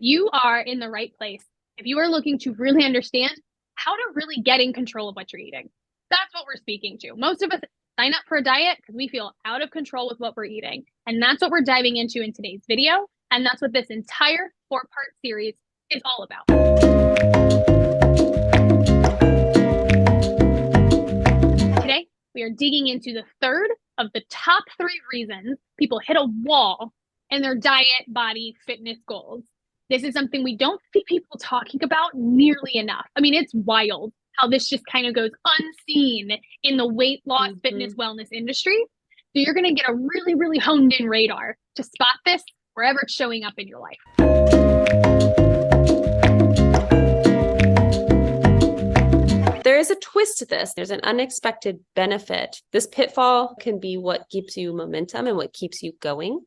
You are in the right place if you are looking to really understand how to really get in control of what you're eating. That's what we're speaking to. Most of us sign up for a diet because we feel out of control with what we're eating. And that's what we're diving into in today's video. And that's what this entire 4-part series is all about. Today, we are digging into the third of the top 3 reasons people hit a wall in their diet, body, fitness goals. This is something we don't see people talking about nearly enough. I mean, it's wild how this just kind of goes unseen in the weight loss, fitness, wellness industry. So you're going to get a really, really honed in radar to spot this wherever it's showing up in your life. There is a twist to this. There's an unexpected benefit. This pitfall can be what keeps you momentum and what keeps you going.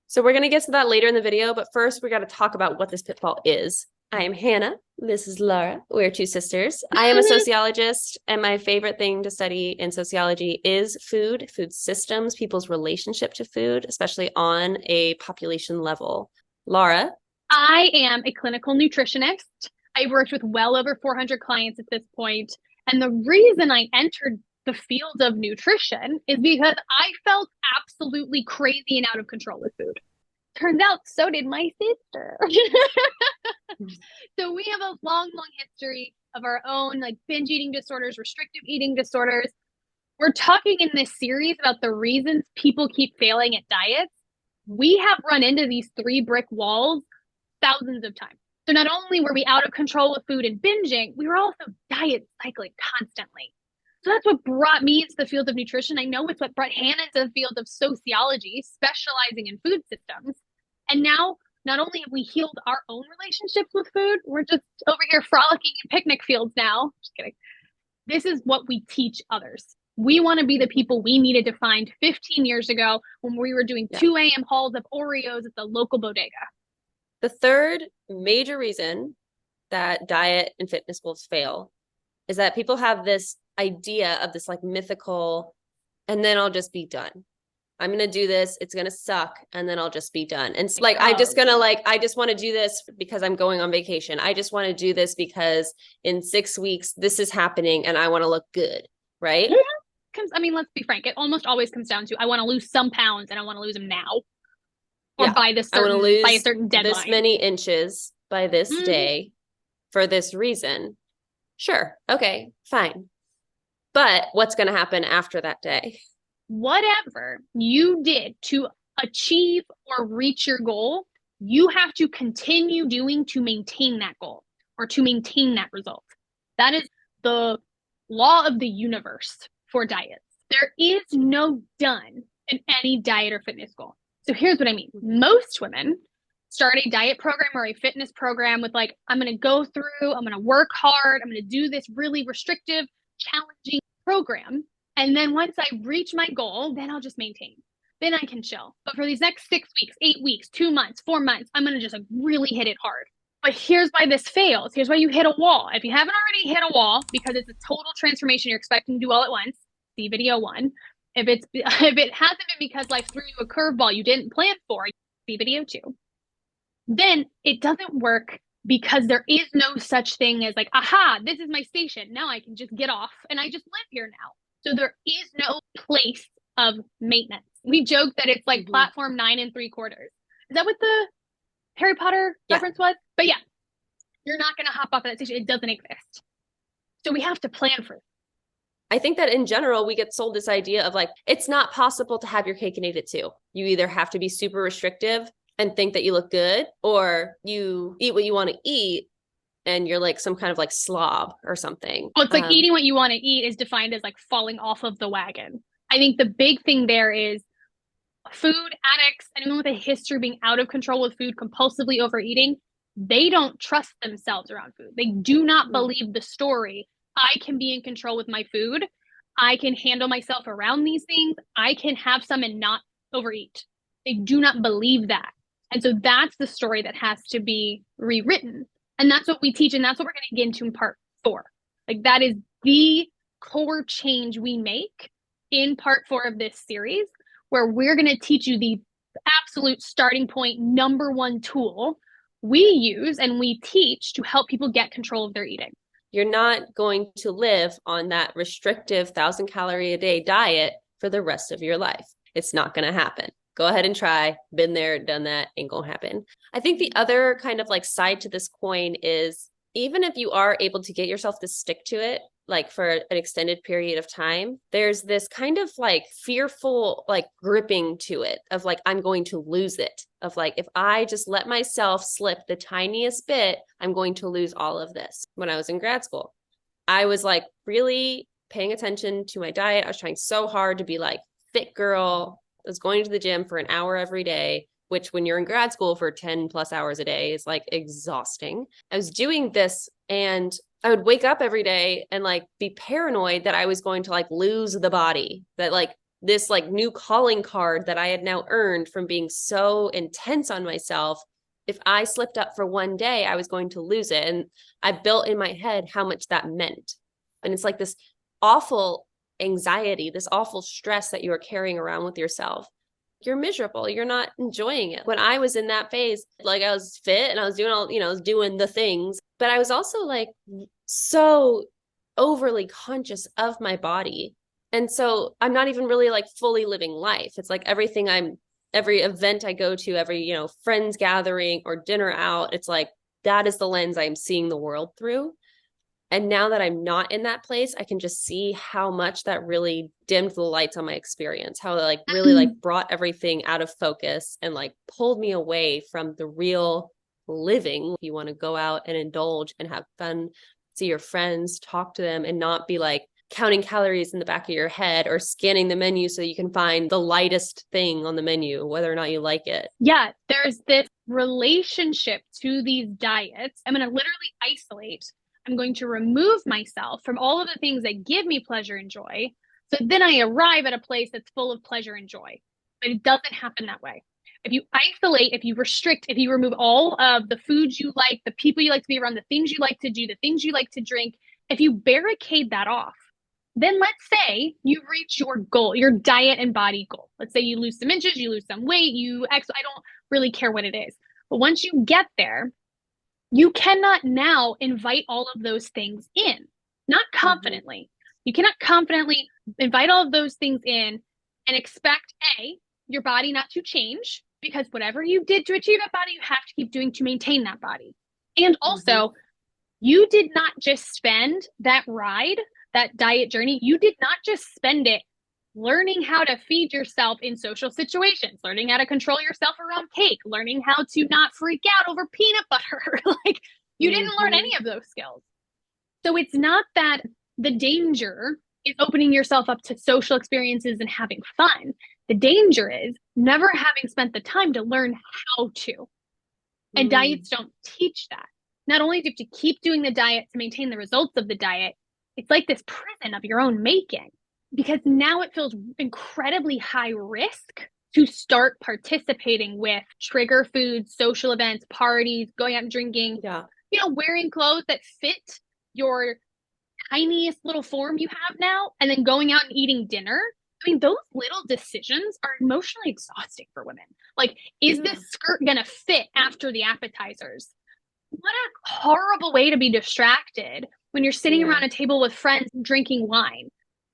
So we're going to get to that later in the video, but first we got to talk about what this pitfall is. I am Hannah. This is Laura. We're 2 sisters. I am a sociologist, and my favorite thing to study in sociology is food systems, people's relationship to food, especially on a population level. Laura? I am a clinical nutritionist. I've worked with well over 400 clients at this point. And the reason I entered the field of nutrition is because I felt absolutely crazy and out of control with food. Turns out so did my sister. So we have a long history of our own like binge eating disorders, restrictive eating disorders. We're talking in this series about the reasons people keep failing at diets. We have run into these 3 brick walls thousands of times. So not only were we out of control with food and binging, we were also diet cycling constantly. So that's what brought me into the field of nutrition. I know it's what brought Hannah into the field of sociology, specializing in food systems. And now, not only have we healed our own relationships with food, we're just over here frolicking in picnic fields now. Just kidding. This is what we teach others. We want to be the people we needed to find 15 years ago when we were doing 2 a.m. hauls of Oreos at the local bodega. The third major reason that diet and fitness goals fail is that people have this idea of this like mythical, and then I'll just be done. I'm going to do this. It's going to suck. And then I'll just be done. And like, I just want to do this because I'm going on vacation. I just want to do this because in 6 weeks, this is happening and I want to look good. Right. I mean, let's be frank. It almost always comes down to, I want to lose some pounds and I want to lose them now. Or by a certain deadline. This many inches by this day for this reason. Sure. Okay, fine. But what's going to happen after that day? Whatever you did to achieve or reach your goal, you have to continue doing to maintain that goal or to maintain that result. That is the law of the universe for diets. There is no done in any diet or fitness goal. So here's what I mean. Most women start a diet program or a fitness program with like, I'm going to go through, I'm going to work hard, I'm going to do this really restrictive, challenging program. And then once I reach my goal, then I'll just maintain. Then I can chill. But for these next 6 weeks, 8 weeks, 2 months, 4 months, I'm going to just like really hit it hard. But here's why this fails. Here's why you hit a wall. If you haven't already hit a wall, because it's a total transformation you're expecting to do all at once, see video 1. If it hasn't been because life threw you a curveball you didn't plan for, see video 2. Then it doesn't work because there is no such thing as like, aha, this is my station. Now I can just get off and I just live here now. So there is no place of maintenance. We joke that it's like platform 9 3/4. Is that what the Harry Potter reference was? But yeah, you're not going to hop off of that station. It doesn't exist. So we have to plan for it. I think that in general, we get sold this idea of like, it's not possible to have your cake and eat it too. You either have to be super restrictive and think that you look good, or you eat what you want to eat and you're like some kind of like slob or something. Well, it's like eating what you want to eat is defined as like falling off of the wagon. I think the big thing there is food addicts, anyone with a history of being out of control with food, compulsively overeating, they don't trust themselves around food. They do not believe the story. I can be in control with my food. I can handle myself around these things. I can have some and not overeat. They do not believe that. And so that's the story that has to be rewritten. And that's what we teach. And that's what we're going to get into in part 4. Like that is the core change we make in part 4 of this series, where we're going to teach you the absolute starting point, number 1 tool we use and we teach to help people get control of their eating. You're not going to live on that restrictive 1,000 calorie a day diet for the rest of your life. It's not going to happen. Go ahead and try. Been there, done that, ain't going to happen. I think the other kind of like side to this coin is even if you are able to get yourself to stick to it, like for an extended period of time, there's this kind of like fearful, like gripping to it of like, I'm going to lose it. Of like, if I just let myself slip the tiniest bit, I'm going to lose all of this. When I was in grad school, I was like really paying attention to my diet. I was trying so hard to be like fit girl. I was going to the gym for an hour every day, which when you're in grad school for 10 plus hours a day is like exhausting. I was doing this and I would wake up every day and like be paranoid that I was going to like lose the body, that like this like new calling card that I had now earned from being so intense on myself. If I slipped up for one day, I was going to lose it. And I built in my head how much that meant. And it's like this awful anxiety, this awful stress that you are carrying around with yourself. You're miserable. You're not enjoying it. When I was in that phase, like I was fit and I was doing all, I was doing the things, but I was also like so overly conscious of my body. And so I'm not even really like fully living life. It's like every event I go to, every, friends gathering or dinner out, it's like, that is the lens I'm seeing the world through. And now that I'm not in that place, I can just see how much that really dimmed the lights on my experience, how it like really like brought everything out of focus and like pulled me away from the real living. You want to go out and indulge and have fun, see your friends, talk to them, and not be like counting calories in the back of your head or scanning the menu so you can find the lightest thing on the menu, whether or not you like it. Yeah, there's this relationship to these diets. I'm going to literally isolate. I'm going to remove myself from all of the things that give me pleasure and joy. So then I arrive at a place that's full of pleasure and joy. But it doesn't happen that way. If you isolate, if you restrict, if you remove all of the foods you like, the people you like to be around, the things you like to do, the things you like to drink, if you barricade that off, then let's say you reach your goal, your diet and body goal. Let's say you lose some inches, you lose some weight, I don't really care what it is. But once you get there, you cannot now invite all of those things in, not confidently. You cannot confidently invite all of those things in and expect your body not to change, because whatever you did to achieve that body, you have to keep doing to maintain that body. And also, you did not just spend that ride, that diet journey, you did not just spend it learning how to feed yourself in social situations, learning how to control yourself around cake, learning how to not freak out over peanut butter. Like you didn't learn any of those skills. So it's not that the danger is opening yourself up to social experiences and having fun. The danger is never having spent the time to learn how to. And diets don't teach that. Not only do you have to keep doing the diet to maintain the results of the diet, it's like this prison of your own making. Because now it feels incredibly high risk to start participating with trigger foods, social events, parties, going out and drinking, wearing clothes that fit your tiniest little form you have now, and then going out and eating dinner. I mean, those little decisions are emotionally exhausting for women. Like, is this skirt going to fit after the appetizers? What a horrible way to be distracted when you're sitting around a table with friends drinking wine.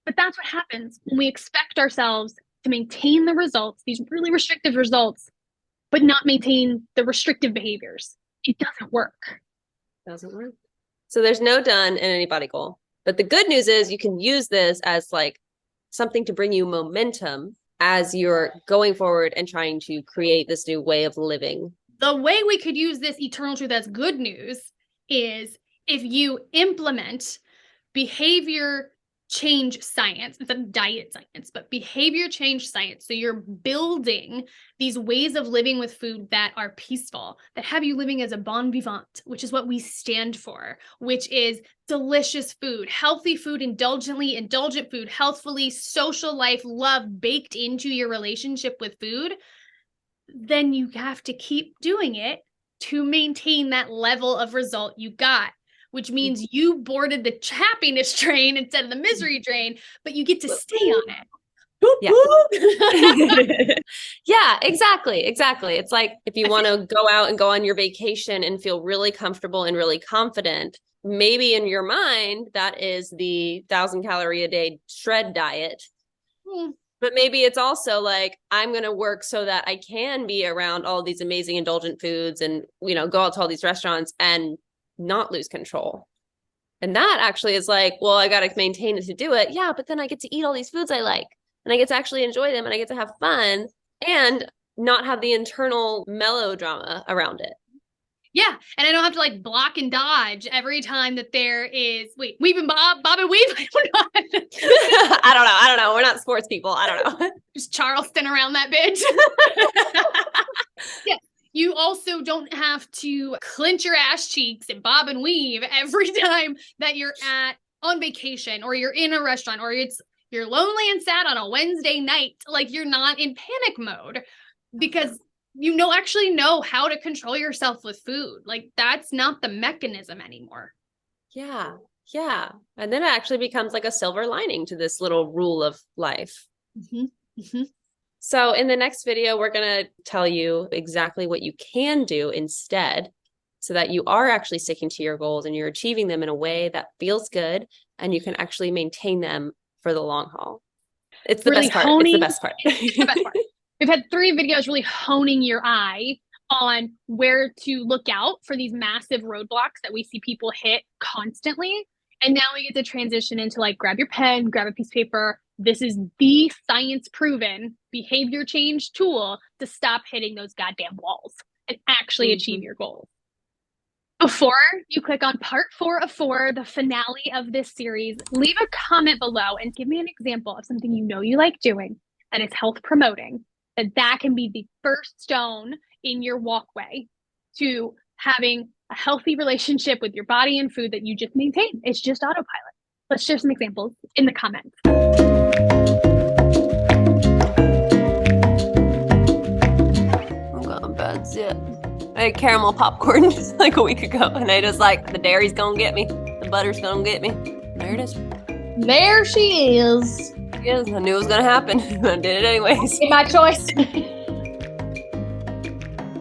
But that's what happens when we expect ourselves to maintain the results, these really restrictive results, but not maintain the restrictive behaviors. It doesn't work. Doesn't work. So there's no done in any body goal. But the good news is you can use this as like something to bring you momentum as you're going forward and trying to create this new way of living. The way we could use this eternal truth as good news is if you implement behavior change science. It's a diet science, but behavior change science. So you're building these ways of living with food that are peaceful, that have you living as a bon vivant, which is what we stand for, which is delicious food, healthy food, indulgent food, healthfully, social life, love baked into your relationship with food. Then you have to keep doing it to maintain that level of result you got, which means you boarded the happiness train instead of the misery train, but you get to stay on it. Yeah. Yeah, exactly. Exactly. It's like if you want to go out and go on your vacation and feel really comfortable and really confident, maybe in your mind, that is the 1,000 calorie a day shred diet. But maybe it's also like, I'm going to work so that I can be around all these amazing indulgent foods and, you know, go out to all these restaurants and not lose control. And that actually is like, well, I got to maintain it to do it. Yeah, but then I get to eat all these foods I like, and I get to actually enjoy them, and I get to have fun and not have the internal melodrama around it. Yeah, and I don't have to like block and dodge every time that there is weave and bob and weave. I don't know. We're not sports people. I don't know. Just Charleston around that bitch. Yeah. You also don't have to clench your ass cheeks and bob and weave every time that you're on vacation, or you're in a restaurant, or you're lonely and sad on a Wednesday night. Like, you're not in panic mode because you actually know how to control yourself with food. Like, that's not the mechanism anymore. Yeah. Yeah. And then it actually becomes like a silver lining to this little rule of life. Mm-hmm. Mm-hmm. So in the next video, we're going to tell you exactly what you can do instead, so that you are actually sticking to your goals and you're achieving them in a way that feels good and you can actually maintain them for the long haul. It's the best part. It's the best part. It's the best part. We've had 3 videos really honing your eye on where to look out for these massive roadblocks that we see people hit constantly. And now we get to transition into like, grab your pen, grab a piece of paper. This is the science-proven behavior change tool to stop hitting those goddamn walls and actually achieve your goals. Before you click on part 4 of 4, the finale of this series, leave a comment below and give me an example of something you know you like doing that is health promoting, that can be the first stone in your walkway to having a healthy relationship with your body and food that you just maintain. It's just autopilot. Let's share some examples in the comments. Oh, that's it. I had caramel popcorn just like a week ago, and I just like, the dairy's gonna get me, the butter's gonna get me. There it is. There she is. Yes, I knew it was gonna happen. I did it anyways. My choice.